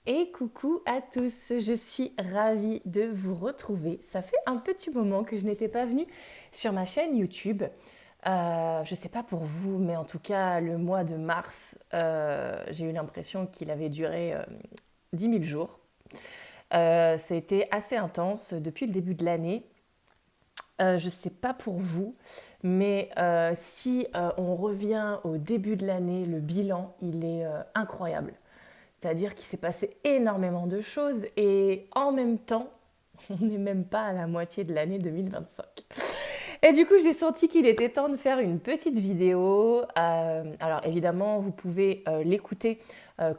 Et coucou à tous, je suis ravie de vous retrouver. Ça fait un petit moment que je n'étais pas venue sur ma chaîne YouTube. Je ne sais pas pour vous, mais en tout cas, le mois de mars, j'ai eu l'impression qu'il avait duré 10 000 jours. Ça a été assez intense depuis le début de l'année. Je ne sais pas pour vous, mais si on revient au début de l'année, le bilan, il est incroyable. C'est-à-dire qu'il s'est passé énormément de choses et en même temps, on n'est même pas à la moitié de l'année 2025. Et du coup, j'ai senti qu'il était temps de faire une petite vidéo. Alors évidemment, vous pouvez l'écouter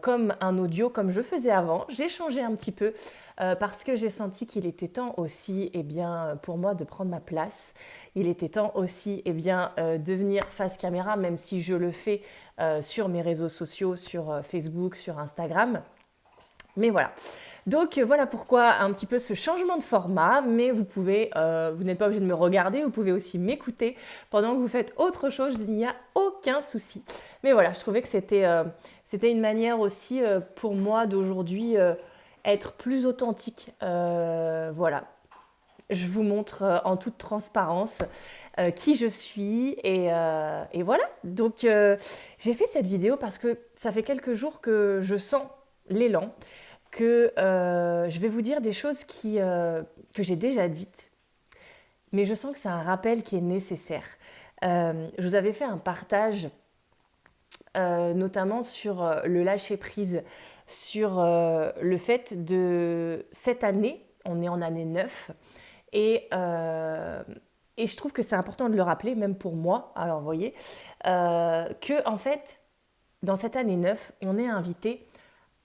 comme un audio, comme je faisais avant. J'ai changé un petit peu parce que j'ai senti qu'il était temps aussi, eh bien, pour moi de prendre ma place. Il était temps aussi, eh bien, de venir face caméra, même si je le fais sur mes réseaux sociaux, sur Facebook, sur Instagram. Mais voilà. Donc voilà pourquoi un petit peu ce changement de format, mais vous n'êtes pas obligé de me regarder, vous pouvez aussi m'écouter pendant que vous faites autre chose, il n'y a aucun souci. Mais voilà, je trouvais que c'était une manière aussi pour moi d'aujourd'hui être plus authentique. Voilà, je vous montre en toute transparence qui je suis et voilà. Donc j'ai fait cette vidéo parce que ça fait quelques jours que je sens l'élan, que je vais vous dire des choses que j'ai déjà dites, mais je sens que c'est un rappel qui est nécessaire. Je vous avais fait un partage, notamment sur le lâcher-prise, sur le fait de cette année, on est en année 9, et, euh, et je trouve que c'est important de le rappeler, même pour moi, alors vous voyez, que en fait, dans cette année 9, on est invité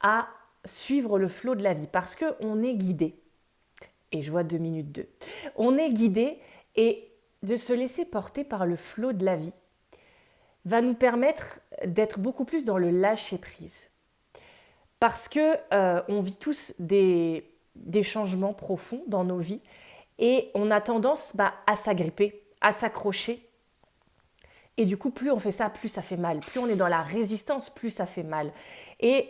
à suivre le flot de la vie parce qu'on est guidé. Et je vois 2 minutes 2. On est guidé et de se laisser porter par le flot de la vie va nous permettre d'être beaucoup plus dans le lâcher prise. Parce que on vit tous des changements profonds dans nos vies et on a tendance à s'agripper, à s'accrocher. Et du coup, plus on fait ça, plus ça fait mal. Plus on est dans la résistance, plus ça fait mal. Et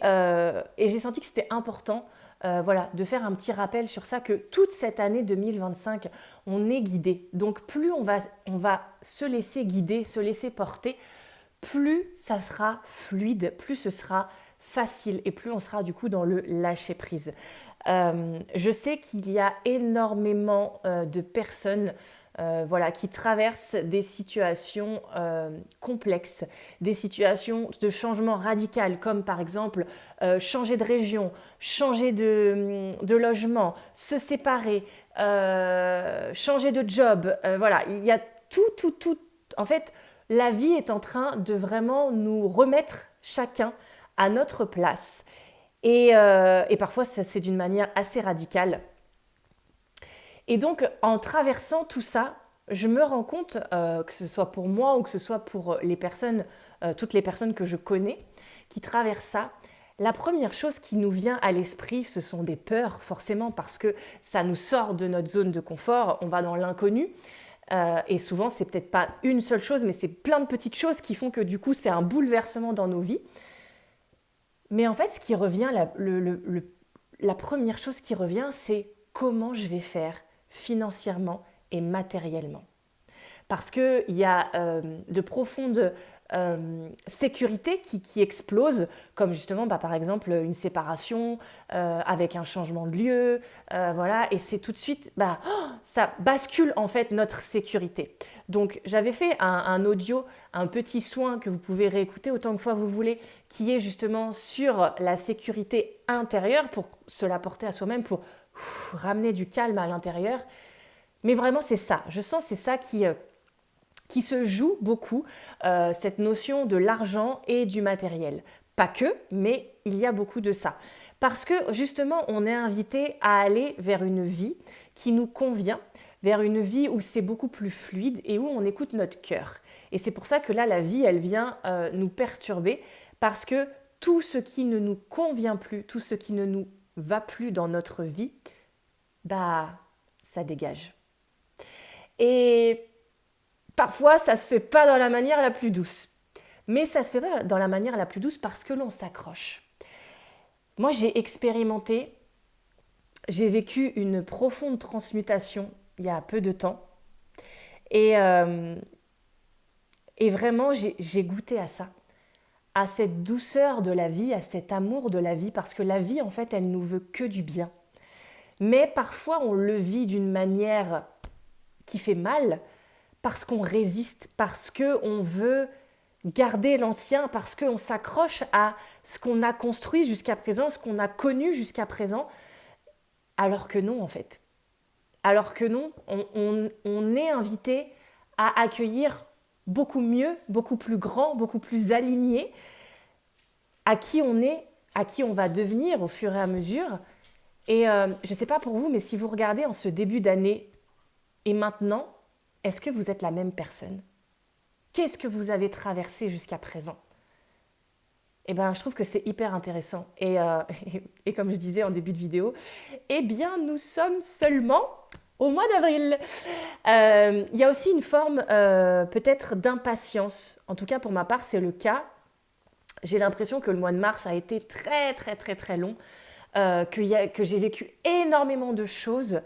j'ai senti que c'était important voilà, de faire un petit rappel sur ça, que toute cette année 2025, on est guidé. Donc plus on va se laisser guider, se laisser porter, plus ça sera fluide, plus ce sera facile et plus on sera du coup dans le lâcher prise. Je sais qu'il y a énormément de personnes voilà, qui traversent des situations complexes, des situations de changement radical, comme par exemple changer de région, changer de logement, se séparer, changer de job. Voilà, il y a tout. En fait, la vie est en train de vraiment nous remettre chacun à notre place. Et parfois, c'est d'une manière assez radicale. Et donc, en traversant tout ça, je me rends compte, que ce soit pour moi ou que ce soit pour les personnes, toutes les personnes que je connais qui traversent ça, la première chose qui nous vient à l'esprit, ce sont des peurs, forcément, parce que ça nous sort de notre zone de confort, on va dans l'inconnu. Et souvent, c'est peut-être pas une seule chose, mais c'est plein de petites choses qui font que du coup, c'est un bouleversement dans nos vies. Mais en fait, ce qui revient, la première chose qui revient, c'est comment je vais faire financièrement et matériellement. Parce qu'il y a de profondes sécurités qui explosent, comme justement par exemple une séparation avec un changement de lieu, voilà, et c'est tout de suite, ça bascule en fait notre sécurité. Donc j'avais fait un audio, un petit soin que vous pouvez réécouter autant de fois vous voulez, qui est justement sur la sécurité intérieure pour se l'apporter à soi-même, pour ramener du calme à l'intérieur. Mais vraiment c'est ça, je sens c'est ça qui se joue beaucoup, cette notion de l'argent et du matériel. Pas que, mais il y a beaucoup de ça. Parce que justement, on est invité à aller vers une vie qui nous convient, vers une vie où c'est beaucoup plus fluide et où on écoute notre cœur. Et c'est pour ça que là, la vie, elle vient nous perturber, parce que tout ce qui ne nous convient plus, tout ce qui ne nous va plus dans notre vie, ça dégage. Et parfois, ça se fait pas dans la manière la plus douce. Mais ça se fait pas dans la manière la plus douce parce que l'on s'accroche. Moi, j'ai vécu une profonde transmutation il y a peu de temps. Et, euh, et vraiment, j'ai goûté à ça, à cette douceur de la vie, à cet amour de la vie, parce que la vie, en fait, elle nous veut que du bien. Mais parfois, on le vit d'une manière qui fait mal, parce qu'on résiste, parce qu'on veut garder l'ancien, parce qu'on s'accroche à ce qu'on a construit jusqu'à présent, ce qu'on a connu jusqu'à présent, alors que non, en fait. Alors que non, on est invité à accueillir beaucoup mieux, beaucoup plus grand, beaucoup plus aligné à qui on est, à qui on va devenir au fur et à mesure. Et je ne sais pas pour vous, mais si vous regardez en ce début d'année et maintenant, est-ce que vous êtes la même personne? Qu'est-ce que vous avez traversé jusqu'à présent? Eh bien, je trouve que c'est hyper intéressant. Et comme je disais en début de vidéo, eh bien, nous sommes seulement au mois d'avril. Il y a aussi une forme peut-être d'impatience. En tout cas, pour ma part, c'est le cas. J'ai l'impression que le mois de mars a été très, très, très, très long, que j'ai vécu énormément de choses.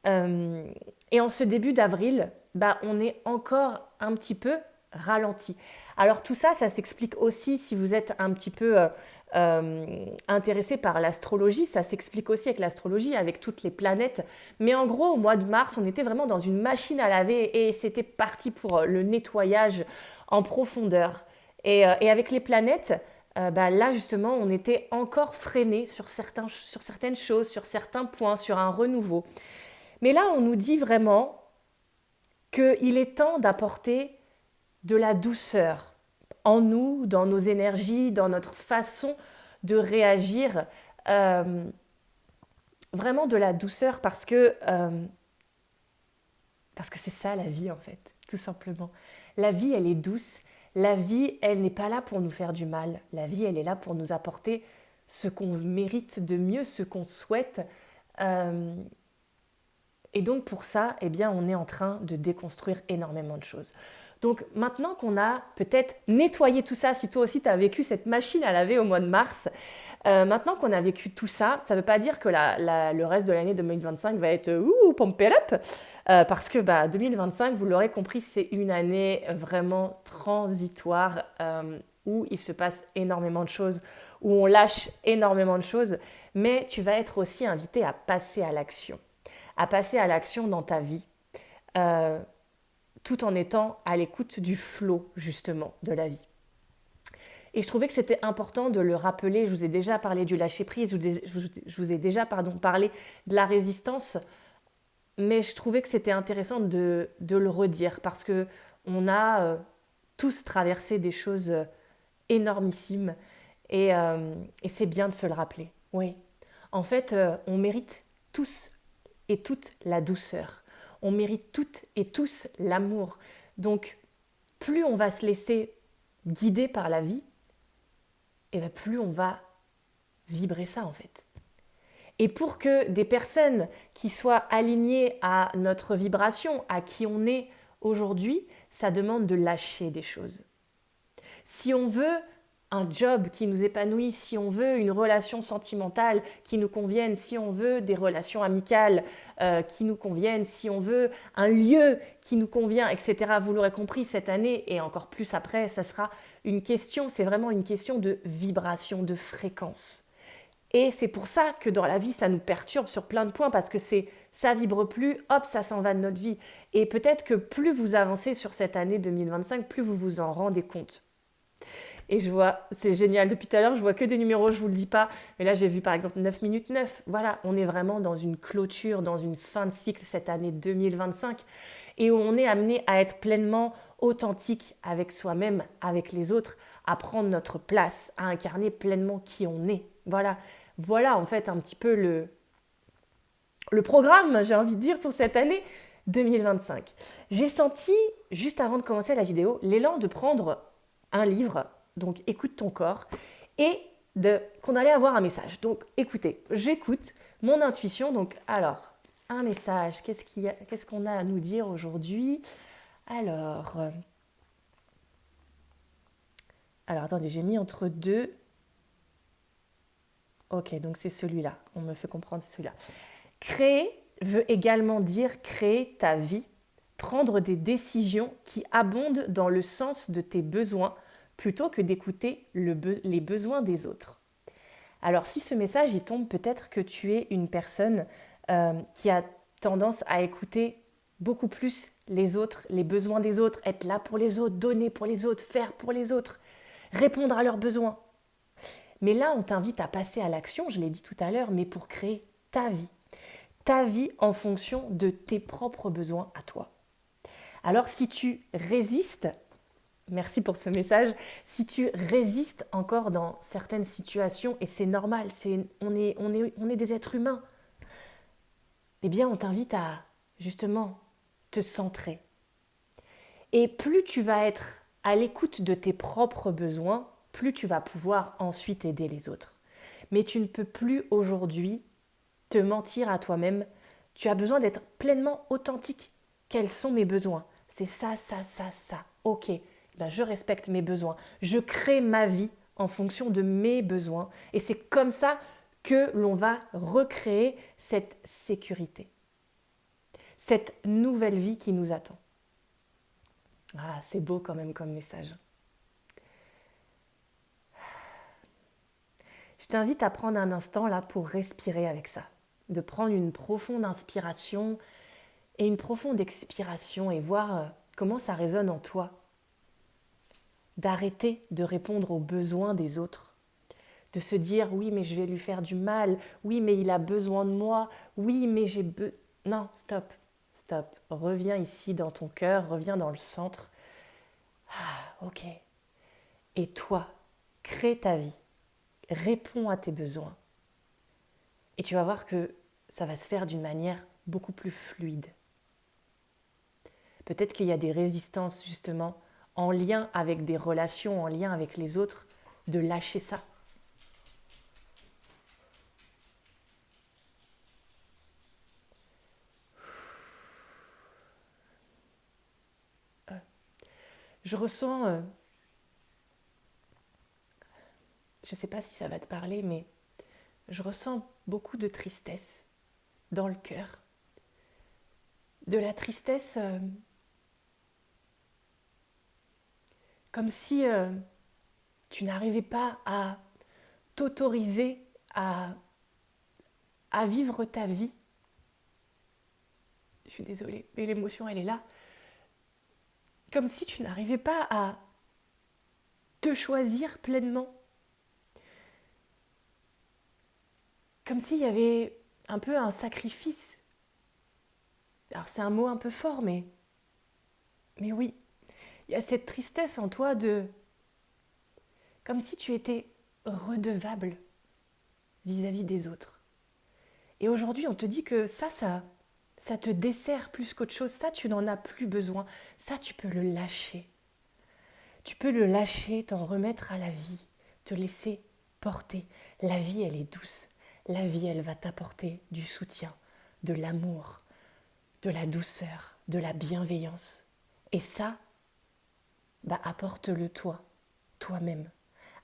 Euh, et en ce début d'avril, bah, on est encore un petit peu ralenti. Alors tout ça, ça s'explique aussi si vous êtes un petit peu intéressé par l'astrologie, ça s'explique aussi avec l'astrologie, avec toutes les planètes. Mais en gros, au mois de mars, on était vraiment dans une machine à laver et c'était parti pour le nettoyage en profondeur. Et avec les planètes, bah là justement, on était encore freiné sur certaines choses, sur certains points, sur un renouveau. Mais là, on nous dit vraiment qu'il est temps d'apporter de la douceur en nous, dans nos énergies, dans notre façon de réagir. Euh, Vraiment de la douceur parce que c'est ça la vie en fait, tout simplement. La vie, elle est douce. La vie, elle n'est pas là pour nous faire du mal. La vie, elle est là pour nous apporter ce qu'on mérite de mieux, ce qu'on souhaite. Euh, Et donc pour ça, eh bien, on est en train de déconstruire énormément de choses. Donc maintenant qu'on a peut-être nettoyé tout ça, si toi aussi tu as vécu cette machine à laver au mois de mars, maintenant qu'on a vécu tout ça, ça ne veut pas dire que le reste de l'année 2025 va être pump it up, parce que 2025, vous l'aurez compris, c'est une année vraiment transitoire où il se passe énormément de choses, où on lâche énormément de choses, mais tu vas être aussi invité à passer à l'action dans ta vie, euh, tout en étant à l'écoute du flot, justement, de la vie. Et je trouvais que c'était important de le rappeler. Je vous ai déjà parlé du lâcher-prise, je vous ai déjà parlé de la résistance, mais je trouvais que c'était intéressant de le redire parce que on a tous traversé des choses énormissimes et c'est bien de se le rappeler. Oui, en fait, on mérite tous et toute la douceur. On mérite toutes et tous l'amour. Donc, plus on va se laisser guider par la vie, et bien plus on va vibrer ça en fait. Et pour que des personnes qui soient alignées à notre vibration, à qui on est aujourd'hui, ça demande de lâcher des choses. Si on veut un job qui nous épanouit, si on veut une relation sentimentale qui nous convienne, si on veut des relations amicales qui nous conviennent, si on veut un lieu qui nous convient, etc. Vous l'aurez compris, cette année et encore plus après, ça sera une question, c'est vraiment une question de vibration, de fréquence. Et c'est pour ça que dans la vie, ça nous perturbe sur plein de points parce que ça vibre plus, hop, ça s'en va de notre vie. Et peut-être que plus vous avancez sur cette année 2025, plus vous vous en rendez compte. Et je vois, c'est génial, depuis tout à l'heure, je vois que des numéros, je vous le dis pas. Mais là, j'ai vu par exemple 9 minutes 9. Voilà, on est vraiment dans une clôture, dans une fin de cycle cette année 2025. Et où on est amené à être pleinement authentique avec soi-même, avec les autres, à prendre notre place, à incarner pleinement qui on est. Voilà en fait un petit peu le programme, j'ai envie de dire, pour cette année 2025. J'ai senti, juste avant de commencer la vidéo, l'élan de prendre un livre, donc écoute ton corps, et qu'on allait avoir un message. Donc écoutez, j'écoute mon intuition. Donc alors, un message, qu'est-ce qu'on a à nous dire aujourd'hui? Alors attendez, j'ai mis entre deux. Ok, donc c'est celui-là. On me fait comprendre, c'est celui-là. Créer veut également dire créer ta vie, prendre des décisions qui abondent dans le sens de tes besoins plutôt que d'écouter les besoins des autres. Alors si ce message il tombe, peut-être que tu es une personne qui a tendance à écouter beaucoup plus les autres, les besoins des autres, être là pour les autres, donner pour les autres, faire pour les autres, répondre à leurs besoins. Mais là, on t'invite à passer à l'action, je l'ai dit tout à l'heure, mais pour créer ta vie. Ta vie en fonction de tes propres besoins à toi. Alors si tu résistes, merci pour ce message, si tu résistes encore dans certaines situations, et c'est normal, on est des êtres humains, eh bien on t'invite à justement te centrer. Et plus tu vas être à l'écoute de tes propres besoins, plus tu vas pouvoir ensuite aider les autres. Mais tu ne peux plus aujourd'hui te mentir à toi-même. Tu as besoin d'être pleinement authentique. Quels sont mes besoins? C'est ça, ça, ça, ça. Ok, ben je respecte mes besoins. Je crée ma vie en fonction de mes besoins. Et c'est comme ça que l'on va recréer cette sécurité, cette nouvelle vie qui nous attend. Ah, c'est beau quand même comme message. Je t'invite à prendre un instant là pour respirer avec ça, de prendre une profonde inspiration et une profonde expiration et voir comment ça résonne en toi. D'arrêter de répondre aux besoins des autres, de se dire oui mais je vais lui faire du mal, oui mais il a besoin de moi, oui mais Non, stop, stop, reviens ici dans ton cœur, reviens dans le centre. Ah, ok. Et toi, crée ta vie, réponds à tes besoins. Et tu vas voir que ça va se faire d'une manière beaucoup plus fluide. Peut-être qu'il y a des résistances justement en lien avec des relations, en lien avec les autres, de lâcher ça. Je ressens, je ne sais pas si ça va te parler, mais je ressens beaucoup de tristesse dans le cœur. De la tristesse comme si tu n'arrivais pas à t'autoriser à vivre ta vie. Je suis désolée, mais l'émotion, elle est là. Comme si tu n'arrivais pas à te choisir pleinement. Comme s'il y avait un peu un sacrifice. Alors c'est un mot un peu fort, mais oui, il y a cette tristesse en toi de... Comme si tu étais redevable vis-à-vis des autres. Et aujourd'hui, on te dit que ça te dessert plus qu'autre chose. Ça, tu n'en as plus besoin. Ça, tu peux le lâcher. Tu peux le lâcher, t'en remettre à la vie, te laisser porter. La vie, elle est douce. La vie, elle va t'apporter du soutien, de l'amour, de la douceur, de la bienveillance. Et ça, apporte-le toi-même.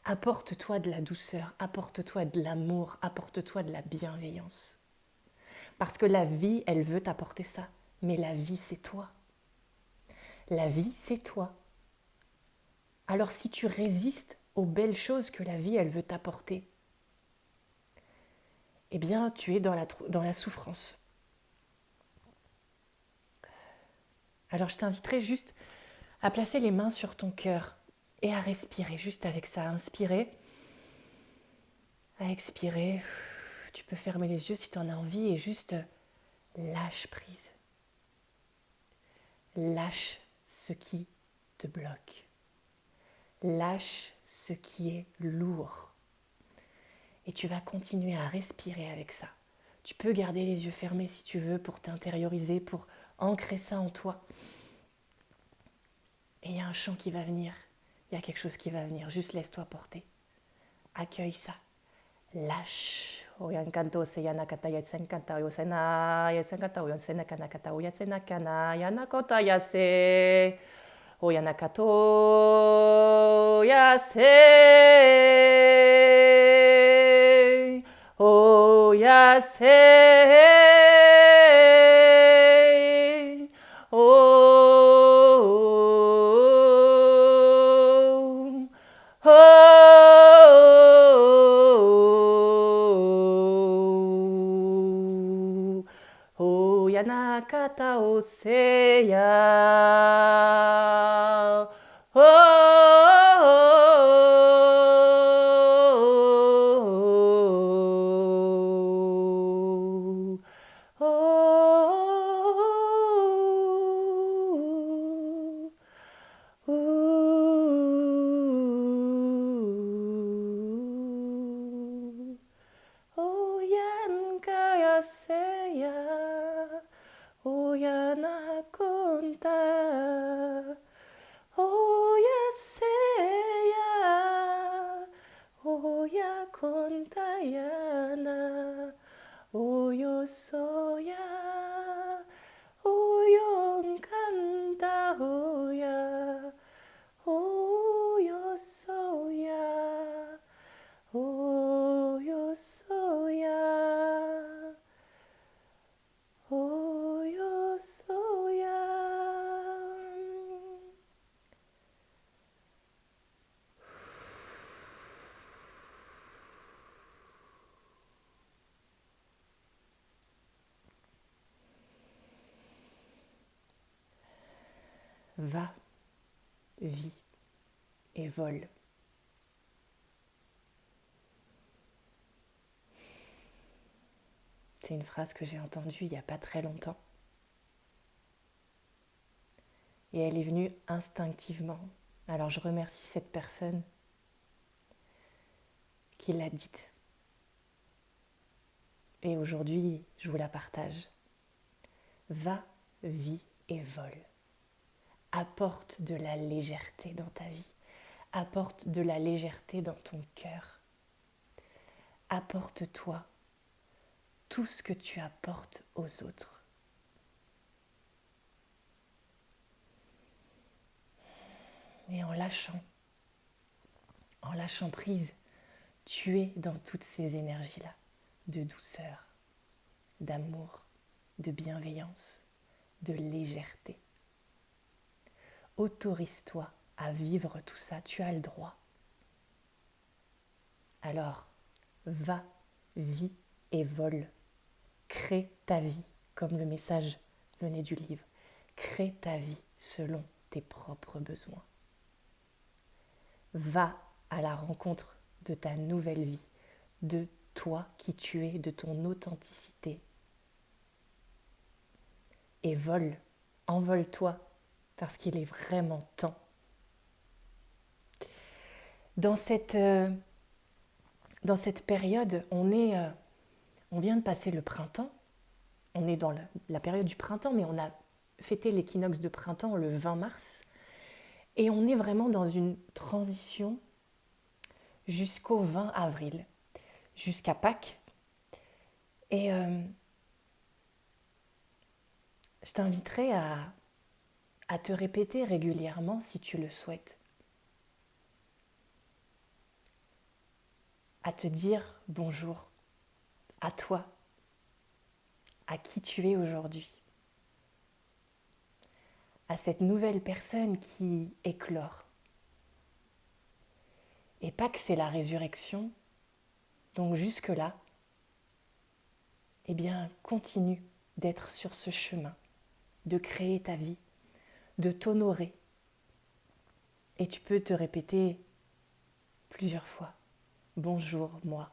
Apporte-toi de la douceur, apporte-toi de l'amour, apporte-toi de la bienveillance. Parce que la vie, elle veut t'apporter ça. Mais la vie, c'est toi. La vie, c'est toi. Alors si tu résistes aux belles choses que la vie, elle veut t'apporter, eh bien, tu es dans la souffrance. Alors je t'inviterai juste à placer les mains sur ton cœur et à respirer juste avec ça. À inspirer, à expirer. Tu peux fermer les yeux si tu en as envie et juste lâche prise. Lâche ce qui te bloque. Lâche ce qui est lourd. Et tu vas continuer à respirer avec ça. Tu peux garder les yeux fermés si tu veux pour t'intérioriser, pour ancrer ça en toi. Et il y a un chant qui va venir. Il y a quelque chose qui va venir. Juste laisse-toi porter. Accueille ça. Lâche. Oyan kanto seyana kata yatsen kanta yosena yatsen kata yosena kana kata yasena kana yana kota yase. Oyana kato yase. yase. Oh, oh, oh, yanakata oseya. Oh, oh, oh, Oyan kaya seya, oyana konta, oya seya, oya konta yana, oyo soya, oyon kanta oya, oyo soya. Oh, yo soya. Oh, yo soya. Va, vis et vole. C'est une phrase que j'ai entendue il n'y a pas très longtemps. Et elle est venue instinctivement. Alors je remercie cette personne qui l'a dite. Et aujourd'hui, je vous la partage. Va, vis et vole. Apporte de la légèreté dans ta vie. Apporte de la légèreté dans ton cœur. Apporte-toi tout ce que tu apportes aux autres. Et en lâchant prise, tu es dans toutes ces énergies-là, de douceur, d'amour, de bienveillance, de légèreté. Autorise-toi à vivre tout ça, tu as le droit. Alors, va, vis et vole. Crée ta vie, comme le message venait du livre. Crée ta vie selon tes propres besoins. Va à la rencontre de ta nouvelle vie, de toi qui tu es, de ton authenticité. Et vole, envole-toi, parce qu'il est vraiment temps. Dans cette période, on vient de passer le printemps. On est dans la période du printemps, mais on a fêté l'équinoxe de printemps le 20 mars. Et on est vraiment dans une transition jusqu'au 20 avril, jusqu'à Pâques. Et je t'inviterai à te répéter régulièrement, si tu le souhaites, à te dire bonjour à toi, à qui tu es aujourd'hui, à cette nouvelle personne qui éclore. Et Pâques, c'est la résurrection. Donc jusque-là, eh bien, continue d'être sur ce chemin, de créer ta vie, de t'honorer. Et tu peux te répéter plusieurs fois. Bonjour, moi.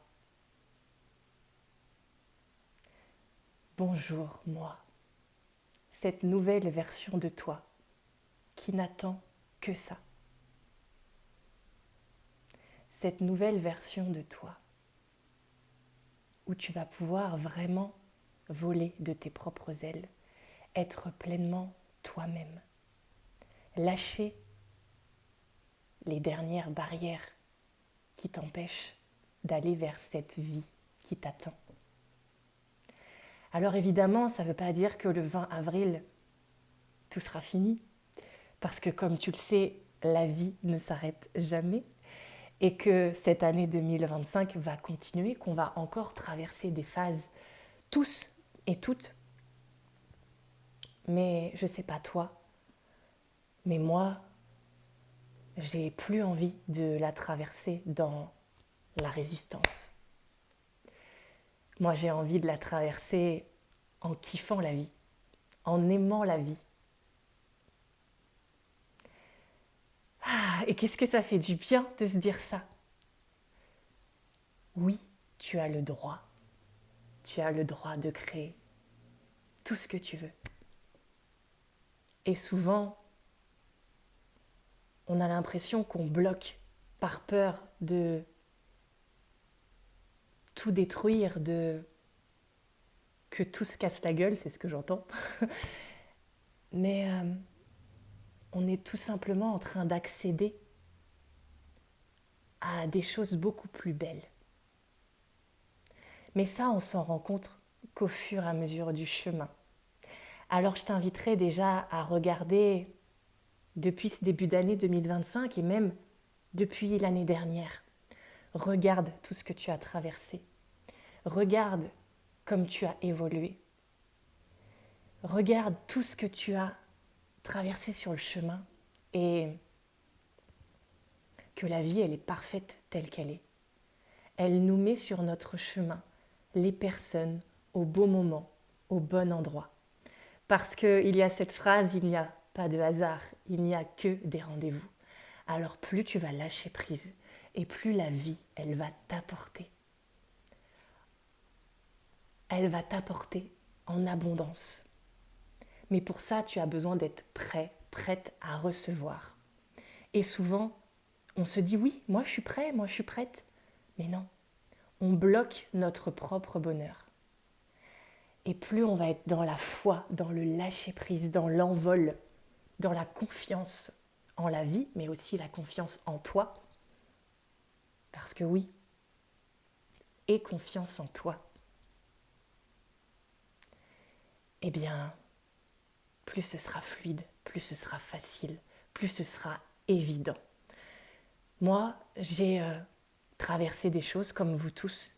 Bonjour, moi. Cette nouvelle version de toi qui n'attend que ça. Cette nouvelle version de toi où tu vas pouvoir vraiment voler de tes propres ailes, être pleinement toi-même, lâcher les dernières barrières qui t'empêchent d'aller vers cette vie qui t'attend. Alors évidemment, ça ne veut pas dire que le 20 avril, tout sera fini, parce que comme tu le sais, la vie ne s'arrête jamais. et que cette année 2025 va continuer, qu'on va encore traverser des phases, tous et toutes. Mais je ne sais pas toi, mais moi, j'ai plus envie de la traverser dans la résistance. Moi, j'ai envie de la traverser en kiffant la vie, en aimant la vie. Ah, et qu'est-ce que ça fait du bien de se dire ça? Oui, tu as le droit. Tu as le droit de créer tout ce que tu veux. Et souvent, on a l'impression qu'on bloque par peur de tout détruire, que tout se casse la gueule, c'est ce que j'entends. Mais on est tout simplement en train d'accéder à des choses beaucoup plus belles. Mais ça, on s'en rend compte qu'au fur et à mesure du chemin. Alors je t'inviterai déjà à regarder depuis ce début d'année 2025 et même depuis l'année dernière. Regarde tout ce que tu as traversé. Regarde comme tu as évolué. Regarde tout ce que tu as traversé sur le chemin et que la vie, elle est parfaite telle qu'elle est. Elle nous met sur notre chemin les personnes au bon moment, au bon endroit. Parce qu'il y a cette phrase, il n'y a pas de hasard, il n'y a que des rendez-vous. Alors plus tu vas lâcher prise et plus la vie, elle va t'apporter. Elle va t'apporter en abondance. Mais pour ça, tu as besoin d'être prêt, prête à recevoir. Et souvent, on se dit oui, moi je suis prêt, moi je suis prête. Mais non, on bloque notre propre bonheur. Et plus on va être dans la foi, dans le lâcher-prise, dans l'envol, dans la confiance en la vie, mais aussi la confiance en toi. Parce que oui, aie confiance en toi. Eh bien, plus ce sera fluide, plus ce sera facile, plus ce sera évident. Moi, j'ai traversé des choses comme vous tous.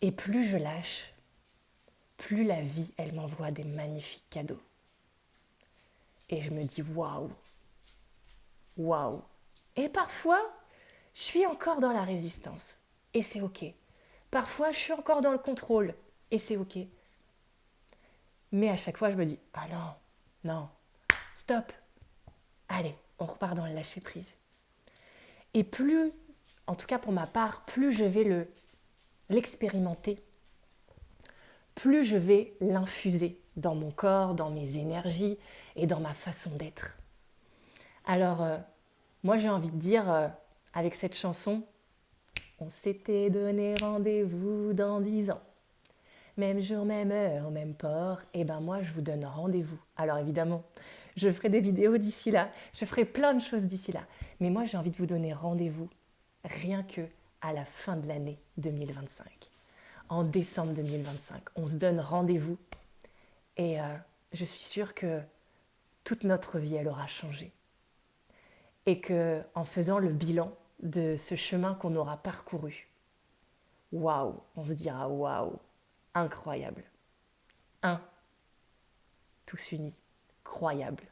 Et plus je lâche, plus la vie, elle m'envoie des magnifiques cadeaux. Et je me dis waouh, waouh. Et parfois, je suis encore dans la résistance. Et c'est ok. Parfois, je suis encore dans le contrôle. Et c'est ok. Mais à chaque fois, je me dis, ah non, non, stop. Allez, on repart dans le lâcher-prise. Et plus, en tout cas pour ma part, plus je vais l'expérimenter, plus je vais l'infuser dans mon corps, dans mes énergies et dans ma façon d'être. Alors, moi j'ai envie de dire, avec cette chanson, on s'était donné rendez-vous dans 10 ans. Même jour, même heure, même port, et ben moi je vous donne rendez-vous. Alors évidemment, je ferai des vidéos d'ici là, je ferai plein de choses d'ici là. Mais moi j'ai envie de vous donner rendez-vous rien que à la fin de l'année 2025. En décembre 2025, on se donne rendez-vous et je suis sûre que toute notre vie elle aura changé. Et que en faisant le bilan de ce chemin qu'on aura parcouru, waouh, on se dira waouh. Incroyable. Tous unis. Croyable.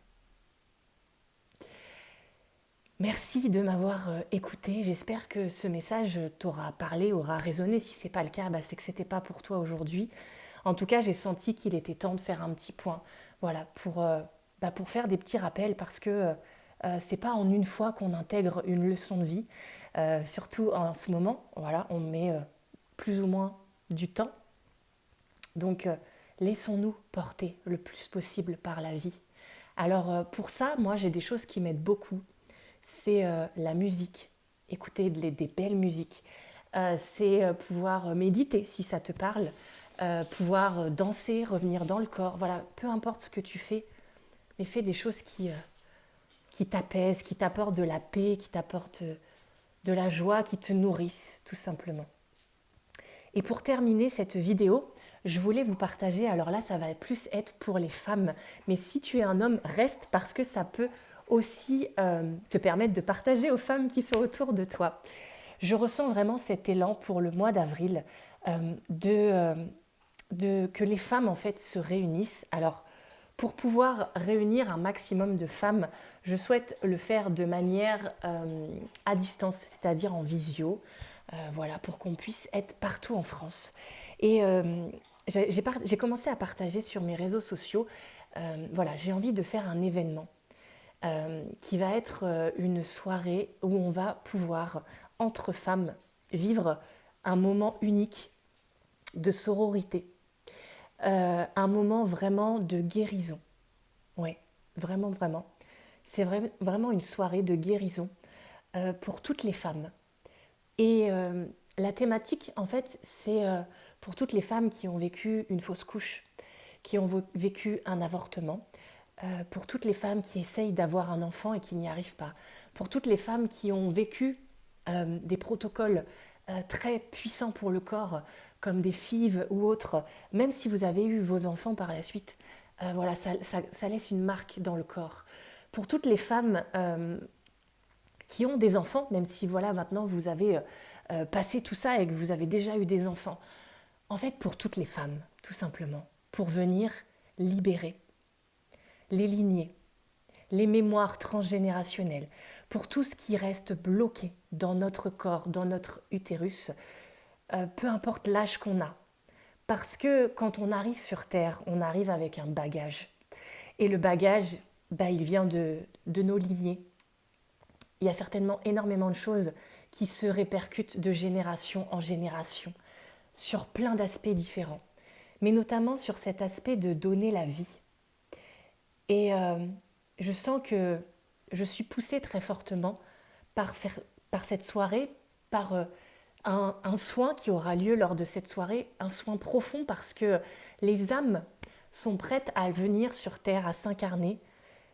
Merci de m'avoir écouté. J'espère que ce message t'aura parlé, aura résonné. Si ce n'est pas le cas, c'est que ce n'était pas pour toi aujourd'hui. En tout cas, j'ai senti qu'il était temps de faire un petit point. Voilà, pour faire des petits rappels parce que c'est pas en une fois qu'on intègre une leçon de vie. Surtout en ce moment, voilà, on met plus ou moins du temps. Donc, laissons-nous porter le plus possible par la vie. Alors, pour ça, moi, j'ai des choses qui m'aident beaucoup. C'est la musique, écouter des belles musiques. C'est pouvoir méditer, si ça te parle. Pouvoir danser, revenir dans le corps. Voilà, peu importe ce que tu fais, mais fais des choses qui t'apaisent, qui t'apportent de la paix, qui t'apportent de la joie, qui te nourrissent, tout simplement. Et pour terminer cette vidéo, je voulais vous partager, alors là ça va plus être pour les femmes, mais si tu es un homme, reste parce que ça peut aussi te permettre de partager aux femmes qui sont autour de toi. Je ressens vraiment cet élan pour le mois d'avril que les femmes en fait se réunissent. Alors, pour pouvoir réunir un maximum de femmes, je souhaite le faire de manière à distance, c'est-à-dire en visio, voilà, pour qu'on puisse être partout en France. Et j'ai commencé à partager sur mes réseaux sociaux, voilà, j'ai envie de faire un événement qui va être une soirée où on va pouvoir, entre femmes, vivre un moment unique de sororité, un moment vraiment de guérison. Oui, vraiment, vraiment. C'est vraiment une soirée de guérison pour toutes les femmes. Et la thématique, en fait, c'est pour toutes les femmes qui ont vécu une fausse couche, qui ont vécu un avortement, pour toutes les femmes qui essayent d'avoir un enfant et qui n'y arrivent pas, pour toutes les femmes qui ont vécu des protocoles très puissants pour le corps, comme des FIV ou autres, même si vous avez eu vos enfants par la suite, voilà, ça laisse une marque dans le corps. Pour toutes les femmes qui ont des enfants, même si voilà maintenant vous avez passé tout ça et que vous avez déjà eu des enfants, en fait pour toutes les femmes, tout simplement, pour venir libérer les lignées, les mémoires transgénérationnelles, pour tout ce qui reste bloqué dans notre corps, dans notre utérus, peu importe l'âge qu'on a. Parce que quand on arrive sur Terre, on arrive avec un bagage. Et le bagage, il vient de nos lignées. Il y a certainement énormément de choses qui se répercutent de génération en génération, sur plein d'aspects différents, mais notamment sur cet aspect de donner la vie. Et je sens que je suis poussée très fortement par cette soirée, par un soin qui aura lieu lors de cette soirée, un soin profond parce que les âmes sont prêtes à venir sur Terre, à s'incarner,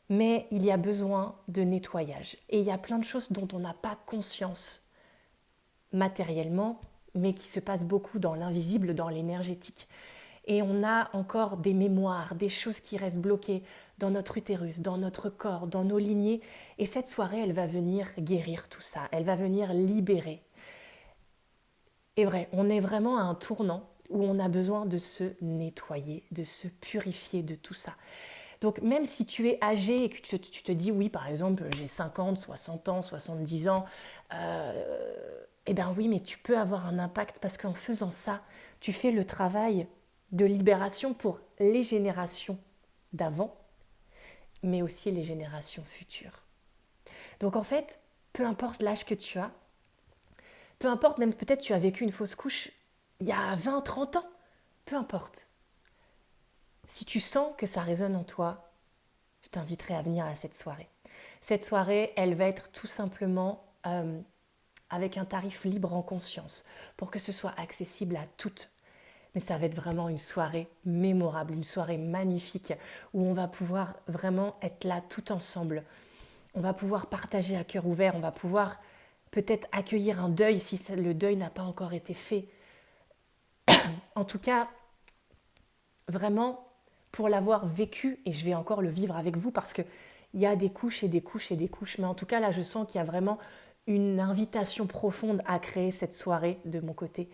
mais il y a besoin de nettoyage. Et il y a plein de choses dont on n'a pas conscience matériellement, mais qui se passent beaucoup dans l'invisible, dans l'énergétique. Et on a encore des mémoires, des choses qui restent bloquées dans notre utérus, dans notre corps, dans nos lignées. Et cette soirée, elle va venir guérir tout ça, elle va venir libérer. Et vrai, on est vraiment à un tournant où on a besoin de se nettoyer, de se purifier de tout ça. Donc même si tu es âgé et que tu te dis, oui, par exemple, j'ai 50, 60 ans, 70 ans, eh bien oui, mais tu peux avoir un impact parce qu'en faisant ça, tu fais le travail de libération pour les générations d'avant, mais aussi les générations futures. Donc en fait, peu importe l'âge que tu as, peu importe, même peut-être tu as vécu une fausse couche il y a 20, 30 ans, peu importe. Si tu sens que ça résonne en toi, je t'inviterai à venir à cette soirée. Cette soirée, elle va être tout simplement avec un tarif libre en conscience pour que ce soit accessible à toutes. Mais ça va être vraiment une soirée mémorable, une soirée magnifique où on va pouvoir vraiment être là tout ensemble. On va pouvoir partager à cœur ouvert, on va pouvoir peut-être accueillir un deuil si le deuil n'a pas encore été fait. En tout cas, vraiment, pour l'avoir vécu, et je vais encore le vivre avec vous parce qu'il y a des couches et des couches et des couches, mais en tout cas là je sens qu'il y a vraiment une invitation profonde à créer cette soirée de mon côté.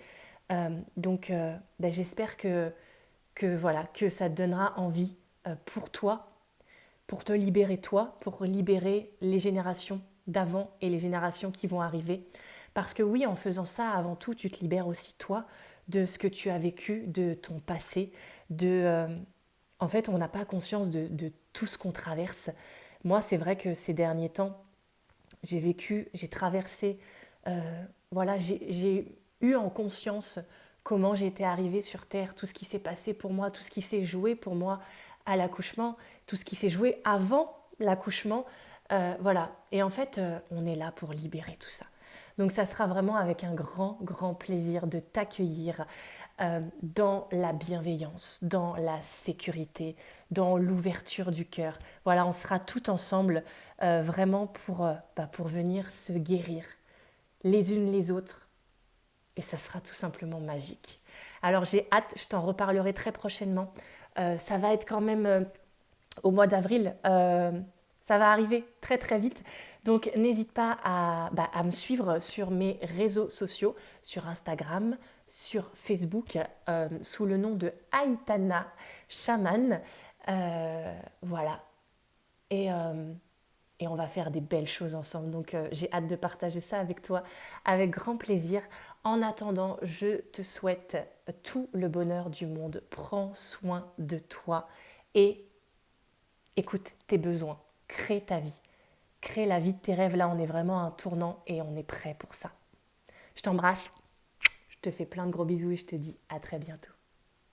Donc j'espère voilà, que ça te donnera envie pour toi, pour te libérer toi, pour libérer les générations d'avant et les générations qui vont arriver. Parce que oui, en faisant ça, avant tout, tu te libères aussi toi de ce que tu as vécu, de ton passé, en fait, on n'a pas conscience de tout ce qu'on traverse. Moi, c'est vrai que ces derniers temps, j'ai vécu, j'ai traversé, voilà, j'ai eu en conscience comment j'étais arrivée sur Terre, tout ce qui s'est passé pour moi, tout ce qui s'est joué pour moi à l'accouchement, tout ce qui s'est joué avant l'accouchement. Voilà. Et en fait, on est là pour libérer tout ça. Donc ça sera vraiment avec un grand, grand plaisir de t'accueillir dans la bienveillance, dans la sécurité, dans l'ouverture du cœur. Voilà, on sera tout ensemble vraiment pour venir se guérir les unes les autres. Et ça sera tout simplement magique. Alors j'ai hâte, je t'en reparlerai très prochainement. Ça va être quand même au mois d'avril. Ça va arriver très très vite. Donc n'hésite pas à me suivre sur mes réseaux sociaux, sur Instagram, sur Facebook, sous le nom de Aitana Shaman. Voilà. Et, euh, et on va faire des belles choses ensemble. Donc j'ai hâte de partager ça avec toi avec grand plaisir. En attendant, je te souhaite tout le bonheur du monde. Prends soin de toi et écoute tes besoins. Crée ta vie. Crée la vie de tes rêves. Là, on est vraiment à un tournant et on est prêt pour ça. Je t'embrasse. Je te fais plein de gros bisous et je te dis à très bientôt.